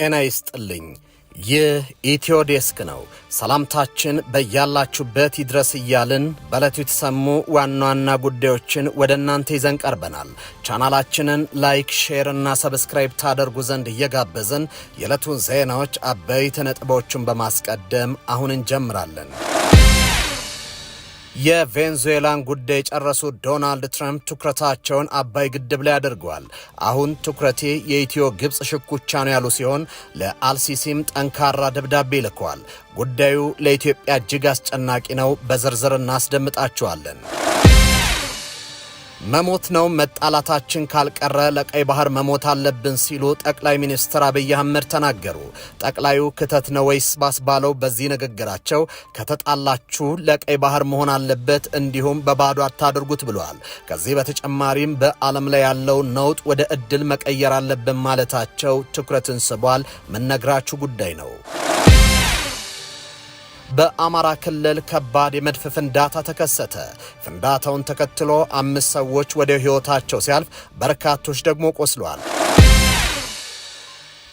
ጤና ይስጥልኝ። ይህ ኢትዮ ዴስክ ነው። ሰላምታችን በያላችሁበት ይድረስ እያልን በዕለቱ የተሰሙ ዋና ዋና ጉዳዮችን ወደ እናንተ ይዘን ቀርበናል። ቻናላችንን ላይክ፣ ሼር እና ሰብስክራይብ ታደርጉ ዘንድ እየጋበዝን የዕለቱን ዜናዎች አበይት ነጥቦችን በማስቀደም አሁን እንጀምራለን። የቬንዙዌላን ጉዳይ የጨረሱ ዶናልድ ትራምፕ ትኩረታቸውን አባይ ግድብ ላይ አድርገዋል። አሁን ትኩረቴ የኢትዮ ግብጽ ሽኩቻ ነው ያሉ ሲሆን ለአልሲሲም ጠንካራ ደብዳቤ ልከዋል። ጉዳዩ ለኢትዮጵያ እጅግ አስጨናቂ ነው። በዝርዝር እናስደምጣቸዋለን። መሞት ነው መጣላታችን ካልቀረ ለቀይ ባህር መሞት አለብን ሲሉ ጠቅላይ ሚኒስትር አብይ አህመድ ተናገሩ። ጠቅላዩ ክተት ነው ወይስ ባስባለው በዚህ ንግግራቸው ከተጣላችሁ ለቀይ ባህር መሆን አለበት፣ እንዲሁም በባዶ አታድርጉት ብለዋል። ከዚህ በተጨማሪም በዓለም ላይ ያለው ነውጥ ወደ እድል መቀየር አለብን ማለታቸው ትኩረትን ስቧል። መነግራችሁ ጉዳይ ነው። በአማራ ክልል ከባድ የመድፍ ፍንዳታ ተከሰተ። ፍንዳታውን ተከትሎ 5 ሰዎች ወደ ሕይወታቸው ሲያልፍ በርካቶች ደግሞ ቆስለዋል።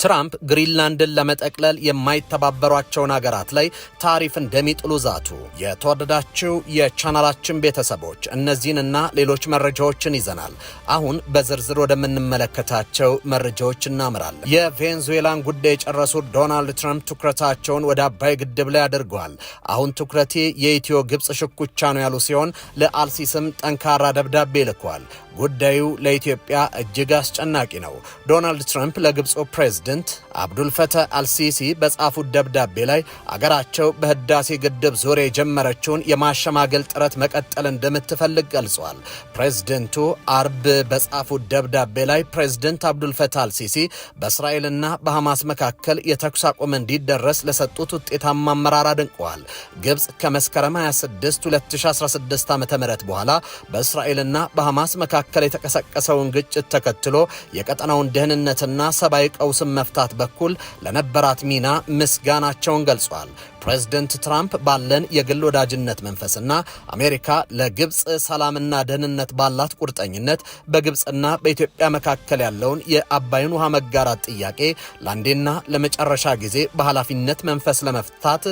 ትራምፕ ግሪንላንድን ለመጠቅለል የማይተባበሯቸውን ሀገራት ላይ ታሪፍ እንደሚጥሉ ዛቱ። የተወደዳችሁ የቻናላችን ቤተሰቦች እነዚህንና ሌሎች መረጃዎችን ይዘናል። አሁን በዝርዝር ወደምንመለከታቸው መረጃዎች እናምራለን። የቬንዙዌላን ጉዳይ የጨረሱት ዶናልድ ትራምፕ ትኩረታቸውን ወደ አባይ ግድብ ላይ አድርገዋል። አሁን ትኩረቴ የኢትዮ ግብጽ ሽኩቻ ነው ያሉ ሲሆን ለአልሲስም ጠንካራ ደብዳቤ ልከዋል። ጉዳዩ ለኢትዮጵያ እጅግ አስጨናቂ ነው። ዶናልድ ትራምፕ ለግብፁ ፕሬዝዳንት አብዱልፈታህ አልሲሲ በጻፉት ደብዳቤ ላይ አገራቸው በህዳሴ ግድብ ዙሪያ የጀመረችውን የማሸማገል ጥረት መቀጠል እንደምትፈልግ ገልጸዋል። ፕሬዝዳንቱ አርብ በጻፉት ደብዳቤ ላይ ፕሬዝዳንት አብዱልፈታህ አልሲሲ በእስራኤልና በሐማስ መካከል የተኩስ አቁም እንዲደረስ ለሰጡት ውጤታማ አመራር አድንቀዋል። ግብጽ ከመስከረም 26 2016 ዓ.ም በኋላ በእስራኤልና በሐማስ መካከል የተቀሰቀሰውን ግጭት ተከትሎ የቀጠናውን ደህንነትና ሰብአዊ ቀውስን መፍታት በኩል ለነበራት ሚና ምስጋናቸውን ገልጿል። ፕሬዝዳንት ትራምፕ ባለን የግል ወዳጅነት መንፈስና አሜሪካ ለግብጽ ሰላምና ደህንነት ባላት ቁርጠኝነት በግብጽና በኢትዮጵያ መካከል ያለውን የአባይን ውሃ መጋራት ጥያቄ ለአንዴና ለመጨረሻ ጊዜ በኃላፊነት መንፈስ ለመፍታት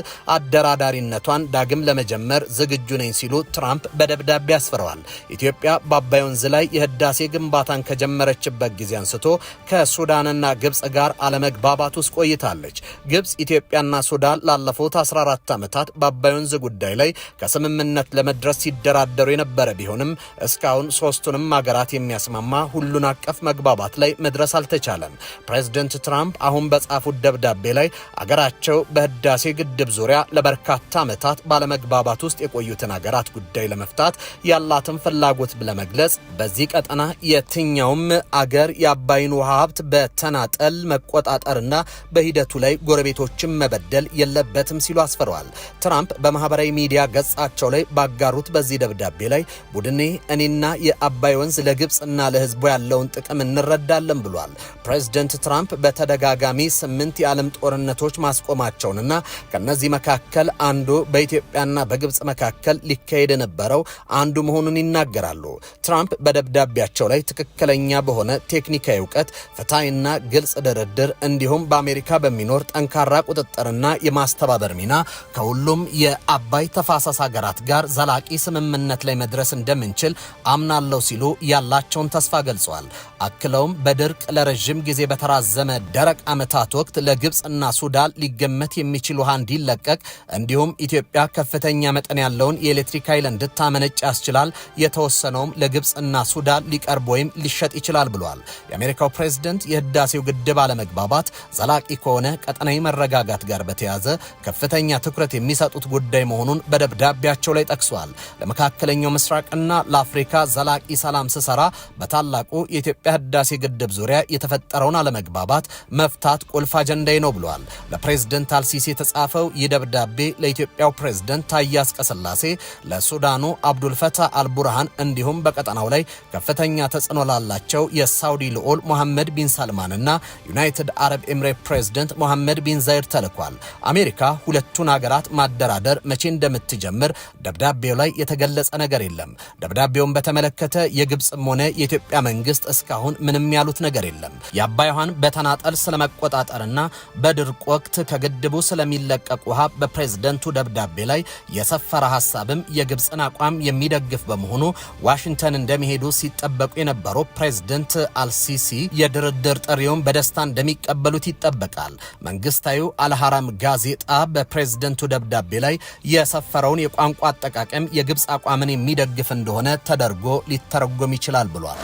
አደራዳሪነቷን ዳግም ለመጀመር ዝግጁ ነኝ ሲሉ ትራምፕ በደብዳቤ አስፍረዋል። ኢትዮጵያ በአባይ ወንዝ ላይ የህዳሴ ግንባታን ከጀመረችበት ጊዜ አንስቶ ከሱዳንና ግብጽ ጋር አለመግባባት ውስጥ ቆይታለች። ግብጽ፣ ኢትዮጵያና ሱዳን ላለፉት 14 ዓመታት በአባይ ወንዝ ጉዳይ ላይ ከስምምነት ለመድረስ ሲደራደሩ የነበረ ቢሆንም እስካሁን ሶስቱንም ሀገራት የሚያስማማ ሁሉን አቀፍ መግባባት ላይ መድረስ አልተቻለም። ፕሬዝዳንት ትራምፕ አሁን በጻፉት ደብዳቤ ላይ አገራቸው በህዳሴ ግድብ ዙሪያ ለበርካታ ዓመታት ባለመግባባት ውስጥ የቆዩትን ሀገራት ጉዳይ ለመፍታት ያላትን ፍላጎት ለመግለጽ በዚህ ቀጠና የትኛውም አገር የአባይን ውሃ ሀብት በተናጠል መቆጣጠርና በሂደቱ ላይ ጎረቤቶችን መበደል የለበትም ሲሉ አስፈረዋል። ትራምፕ በማህበራዊ ሚዲያ ገጻቸው ላይ ባጋሩት በዚህ ደብዳቤ ላይ ቡድኔ እኔና የአባይ ወንዝ ለግብጽና ለህዝቡ ያለውን ጥቅም እንረዳለን ብሏል። ፕሬዝዳንት ትራምፕ በተደጋጋሚ 8 የዓለም ጦርነቶች ማስቆማቸውንና ከነዚህ መካከል አንዱ በኢትዮጵያና በግብጽ መካከል ሊካሄድ የነበረው አንዱ መሆኑን ይናገራሉ። ትራምፕ በደብዳቤያቸው ላይ ትክክለኛ በሆነ ቴክኒካዊ እውቀት፣ ፍትሃዊና ግልጽ ድርድር እንዲሁም በአሜሪካ በሚኖር ጠንካራ ቁጥጥርና የማስተባበር ሚና ከሁሉም የአባይ ተፋሰስ ሀገራት ጋር ዘላቂ ስምምነት ላይ መድረስ እንደምንችል አምናለሁ ሲሉ ያላቸውን ተስፋ ገልጸዋል። አክለውም በድርቅ ለረጅም ጊዜ በተራዘመ ደረቅ ዓመታት ወቅት ለግብጽና ሱዳን ሊገመት የሚችል ውሃ እንዲለቀቅ እንዲሁም ኢትዮጵያ ከፍተኛ መጠን ያለውን የኤሌክትሪክ ኃይል እንድታመነጭ ያስችላል። የተወሰነውም ለግብጽና ሱዳን ሊቀርብ ወይም ሊሸጥ ይችላል ብሏል። የአሜሪካው ፕሬዝዳንት የህዳሴው ግድብ አለመግባባት ዘላቂ ከሆነ ቀጠናዊ መረጋጋት ጋር በተያያዘ ከፍተኛ ትኩረት የሚሰጡት ጉዳይ መሆኑን በደብዳቤያቸው ላይ ጠቅሷል። ለመካከለኛው ምስራቅና ለአፍሪካ ዘላቂ ሰላም ስሰራ በታላቁ የኢትዮጵያ ህዳሴ ግድብ ዙሪያ የተፈጠረውን አለመግባባት መፍታት ቁልፍ አጀንዳዬ ነው ብሏል። ለፕሬዝዳንት አልሲሲ የተጻፈው ይህ ደብዳቤ ለኢትዮጵያው ፕሬዝዳንት ታዬ አጽቀሥላሴ፣ ለሱዳኑ አብዱልፈታህ አልቡርሃን እንዲሁም በቀጠናው ላይ ከፍተኛ ተጽዕኖ ላላቸው የሳውዲ ልዑል ሞሐመድ ቢን ሳልማንና ዩናይትድ አረብ ኤምሬት ፕሬዝዳንት ሞሐመድ ቢን ዛይድ ተልኳል። አሜሪካ ሁለቱን ሀገራት ማደራደር መቼ እንደምትጀምር ደብዳቤው ላይ የተገለጸ ነገር የለም። ደብዳቤውን በተመለከተ የግብጽም ሆነ የኢትዮጵያ መንግስት እስካሁን ምንም ያሉት ነገር የለም። የአባይ ውሃን በተናጠል ስለመቆጣጠርና በድርቅ ወቅት ከግድቡ ስለሚለቀቅ ውሃ በፕሬዝደንቱ ደብዳቤ ላይ የሰፈረ ሐሳብም የግብጽን አቋም የሚደግፍ በመሆኑ ዋሽንግተን እንደሚሄዱ ሲጠበቁ የነበሩ ፕሬዝደንት አልሲሲ የድርድር ጥሪውን በደስታ እንደሚቀበሉት ይጠበቃል። መንግስታዊ አልሐራም ጋዜጣ በፕሬዝደንቱ ደብዳቤ ላይ የሰፈረውን የቋንቋ አጠቃቀም የግብጽ አቋምን የሚደግፍ እንደሆነ ተደርጎ ሊተረጎም ይችላል ብሏል።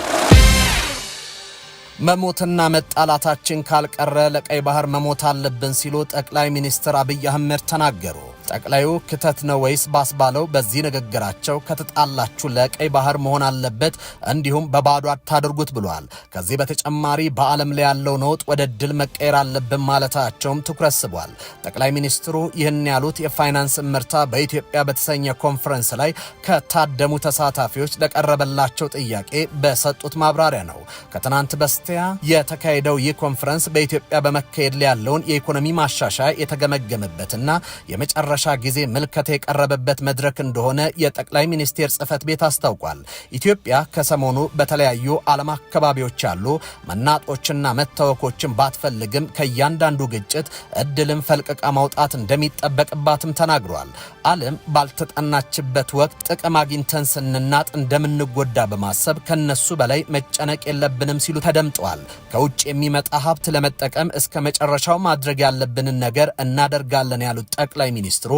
መሞትና መጣላታችን ካልቀረ ለቀይ ባህር መሞት አለብን ሲሉ ጠቅላይ ሚኒስትር አብይ አህመድ ተናገሩ። ጠቅላዩ ክተት ነው ወይስ ባስባለው በዚህ ንግግራቸው ከተጣላችሁ ለቀይ ባህር መሆን አለበት፣ እንዲሁም በባዶ አታድርጉት ብሏል። ከዚህ በተጨማሪ በዓለም ላይ ያለው ነውጥ ወደ ድል መቀየር አለብን ማለታቸውም ትኩረት ስቧል። ጠቅላይ ሚኒስትሩ ይህን ያሉት የፋይናንስ ምርታ በኢትዮጵያ በተሰኘ ኮንፈረንስ ላይ ከታደሙ ተሳታፊዎች ለቀረበላቸው ጥያቄ በሰጡት ማብራሪያ ነው። ከትናንት በስቲያ የተካሄደው ይህ ኮንፈረንስ በኢትዮጵያ በመካሄድ ላይ ያለውን የኢኮኖሚ ማሻሻያ የተገመገመበትና የመጨረሻ ጊዜ ምልከታ የቀረበበት መድረክ እንደሆነ የጠቅላይ ሚኒስቴር ጽህፈት ቤት አስታውቋል። ኢትዮጵያ ከሰሞኑ በተለያዩ ዓለም አካባቢዎች ያሉ መናጦችና መታወኮችን ባትፈልግም ከእያንዳንዱ ግጭት እድልን ፈልቅቃ ማውጣት እንደሚጠበቅባትም ተናግሯል። ዓለም ባልተጠናችበት ወቅት ጥቅም አግኝተን ስንናጥ እንደምንጎዳ በማሰብ ከነሱ በላይ መጨነቅ የለብንም ሲሉ ተደምጠዋል። ከውጭ የሚመጣ ሀብት ለመጠቀም እስከ መጨረሻው ማድረግ ያለብንን ነገር እናደርጋለን ያሉት ጠቅላይ ሚኒስትሩ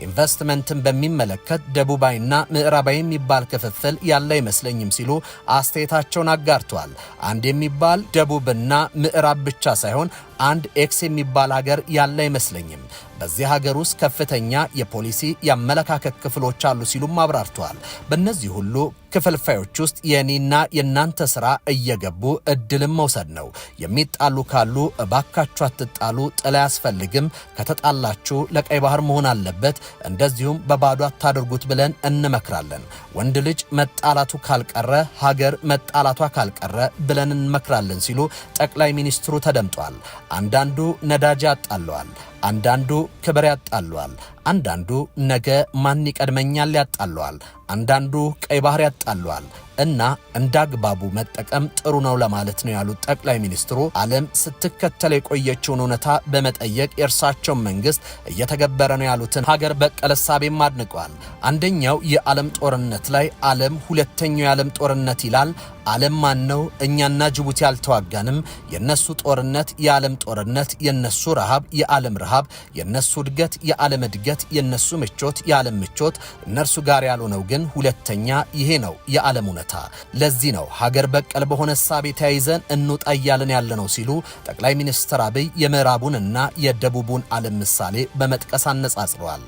ኢንቨስትመንትን በሚመለከት ደቡባዊና ምዕራባዊ የሚባል ክፍፍል ያለ አይመስለኝም ሲሉ አስተያየታቸውን አጋርተዋል። አንድ የሚባል ደቡብና ምዕራብ ብቻ ሳይሆን አንድ ኤክስ የሚባል ሀገር ያለ አይመስለኝም። በዚህ ሀገር ውስጥ ከፍተኛ የፖሊሲ የአመለካከት ክፍሎች አሉ ሲሉም አብራርተዋል። በእነዚህ ሁሉ ክፍልፋዮች ውስጥ የኔና የናንተ ስራ እየገቡ እድልም መውሰድ ነው። የሚጣሉ ካሉ እባካችሁ አትጣሉ፣ ጥላ አያስፈልግም፣ ከተጣላችሁ ለቀይ ባህር መሆን አለበት፣ እንደዚሁም በባዶ አታድርጉት ብለን እንመክራለን። ወንድ ልጅ መጣላቱ ካልቀረ ሀገር መጣላቷ ካልቀረ ብለን እንመክራለን ሲሉ ጠቅላይ ሚኒስትሩ ተደምጧል። አንዳንዱ ነዳጅ ያጣለዋል፣ አንዳንዱ ክብር ያጣለዋል፣ አንዳንዱ ነገ ማን ይቀድመኛል ያጣለዋል፣ አንዳንዱ ቀይ ባህር ያጣለዋል እና እንዳግባቡ መጠቀም ጥሩ ነው ለማለት ነው ያሉት ጠቅላይ ሚኒስትሩ ዓለም ስትከተል የቆየችውን እውነታ በመጠየቅ የእርሳቸውን መንግስት እየተገበረ ነው ያሉትን ሀገር በቀል እሳቤም አድንቀዋል። አንደኛው የዓለም ጦርነት ላይ ዓለም ሁለተኛው የዓለም ጦርነት ይላል። ዓለም ማን ነው? እኛና ጅቡቲ አልተዋጋንም። የነሱ ጦርነት የዓለም ጦርነት፣ የነሱ ረሃብ የዓለም ረሃብ፣ የነሱ እድገት የዓለም እድገት፣ የነሱ ምቾት የዓለም ምቾት፣ እነርሱ ጋር ያልሆነው ግን ሁለተኛ ይሄ ነው የዓለም እውነታ። ለዚህ ነው ሀገር በቀል በሆነ እሳቤ ተያይዘን እንውጣ እያልን ያለነው ሲሉ ጠቅላይ ሚኒስትር አብይ የምዕራቡንና የደቡቡን ዓለም ምሳሌ በመጥቀስ አነጻጽረዋል።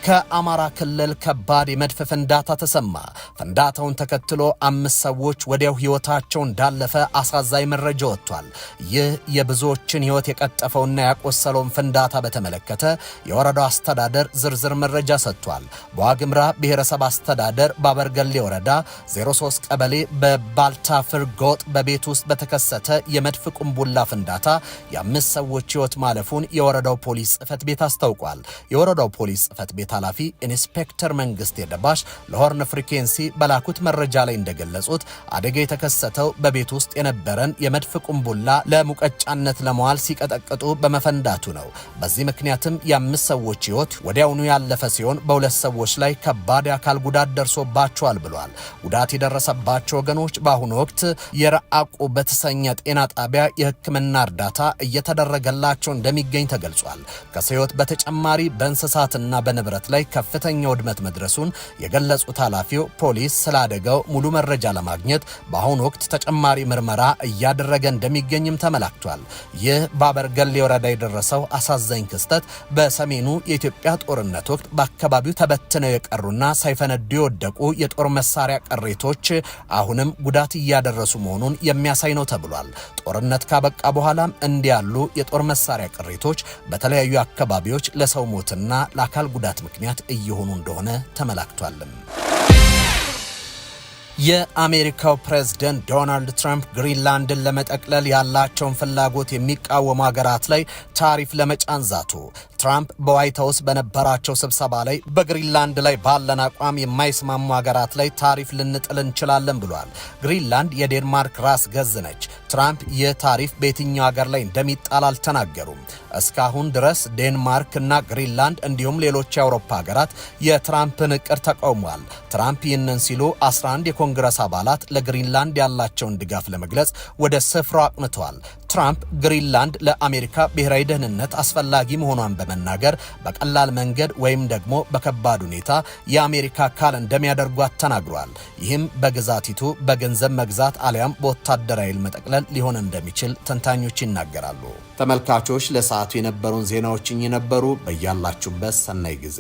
ከአማራ ክልል ከባድ የመድፍ ፍንዳታ ተሰማ። ፍንዳታውን ተከትሎ 5 ሰዎች ወዲያው ህይወታቸው እንዳለፈ አሳዛኝ መረጃ ወጥቷል። ይህ የብዙዎችን ህይወት የቀጠፈውና ያቆሰለውን ፍንዳታ በተመለከተ የወረዳው አስተዳደር ዝርዝር መረጃ ሰጥቷል። በዋግምራ ብሔረሰብ አስተዳደር ባበርገሌ ወረዳ 03 ቀበሌ በባልታፍር ጎጥ በቤት ውስጥ በተከሰተ የመድፍ ቁምቡላ ፍንዳታ የ5 ሰዎች ህይወት ማለፉን የወረዳው ፖሊስ ጽህፈት ቤት አስታውቋል። የወረዳው ፖሊስ ጽህፈት ቤት ኃላፊ ኢንስፔክተር መንግስት የደባሽ ለሆርን ፍሪኬንሲ በላኩት መረጃ ላይ እንደገለጹት አደጋ የተከሰተው በቤት ውስጥ የነበረን የመድፍ ቁምቡላ ለሙቀጫነት ለመዋል ሲቀጠቅጡ በመፈንዳቱ ነው። በዚህ ምክንያትም የ5 ሰዎች ህይወት ወዲያውኑ ያለፈ ሲሆን በ2 ሰዎች ላይ ከባድ የአካል ጉዳት ደርሶባቸዋል ብሏል። ጉዳት የደረሰባቸው ወገኖች በአሁኑ ወቅት የረአቁ በተሰኘ ጤና ጣቢያ የሕክምና እርዳታ እየተደረገላቸው እንደሚገኝ ተገልጿል። ከሰው ህይወት በተጨማሪ በእንስሳትና በንብረት ላይ ከፍተኛ ውድመት መድረሱን የገለጹት ኃላፊው ፖሊስ ስለ አደጋው ሙሉ መረጃ ለማግኘት በአሁኑ ወቅት ተጨማሪ ምርመራ እያደረገ እንደሚገኝም ተመላክቷል። ይህ በአበርገሌ ወረዳ የደረሰው አሳዛኝ ክስተት በሰሜኑ የኢትዮጵያ ጦርነት ወቅት በአካባቢው ተበትነው የቀሩና ሳይፈነዱ የወደቁ የጦር መሳሪያ ቅሪቶች አሁንም ጉዳት እያደረሱ መሆኑን የሚያሳይ ነው ተብሏል። ጦርነት ካበቃ በኋላም እንዲህ ያሉ የጦር መሳሪያ ቅሪቶች በተለያዩ አካባቢዎች ለሰው ሞትና ለአካል ጉዳት ምክንያት እየሆኑ እንደሆነ ተመላክቷል። የአሜሪካው ፕሬዝዳንት ዶናልድ ትራምፕ ግሪንላንድን ለመጠቅለል ያላቸውን ፍላጎት የሚቃወሙ ሀገራት ላይ ታሪፍ ለመጫን ዛቱ። ትራምፕ በዋይት ሀውስ በነበራቸው ስብሰባ ላይ በግሪንላንድ ላይ ባለን አቋም የማይስማሙ ሀገራት ላይ ታሪፍ ልንጥል እንችላለን ብሏል። ግሪንላንድ የዴንማርክ ራስ ገዝ ነች። ትራምፕ ይህ ታሪፍ በየትኛው ሀገር ላይ እንደሚጣል አልተናገሩም። እስካሁን ድረስ ዴንማርክ እና ግሪንላንድ እንዲሁም ሌሎች የአውሮፓ ሀገራት የትራምፕን እቅድ ተቃውሟል። ትራምፕ ይህንን ሲሉ 11 የኮንግረስ አባላት ለግሪንላንድ ያላቸውን ድጋፍ ለመግለጽ ወደ ስፍራው አቅንተዋል። ትራምፕ ግሪንላንድ ለአሜሪካ ብሔራዊ ደህንነት አስፈላጊ መሆኗን በመናገር በቀላል መንገድ ወይም ደግሞ በከባድ ሁኔታ የአሜሪካ አካል እንደሚያደርጓት ተናግሯል። ይህም በግዛቲቱ በገንዘብ መግዛት አሊያም በወታደራዊ ኃይል መጠቅለል ሊሆን እንደሚችል ተንታኞች ይናገራሉ። ተመልካቾች ለሰዓቱ የነበሩን ዜናዎች እኚህ ነበሩ። በያላችሁበት ሰናይ ጊዜ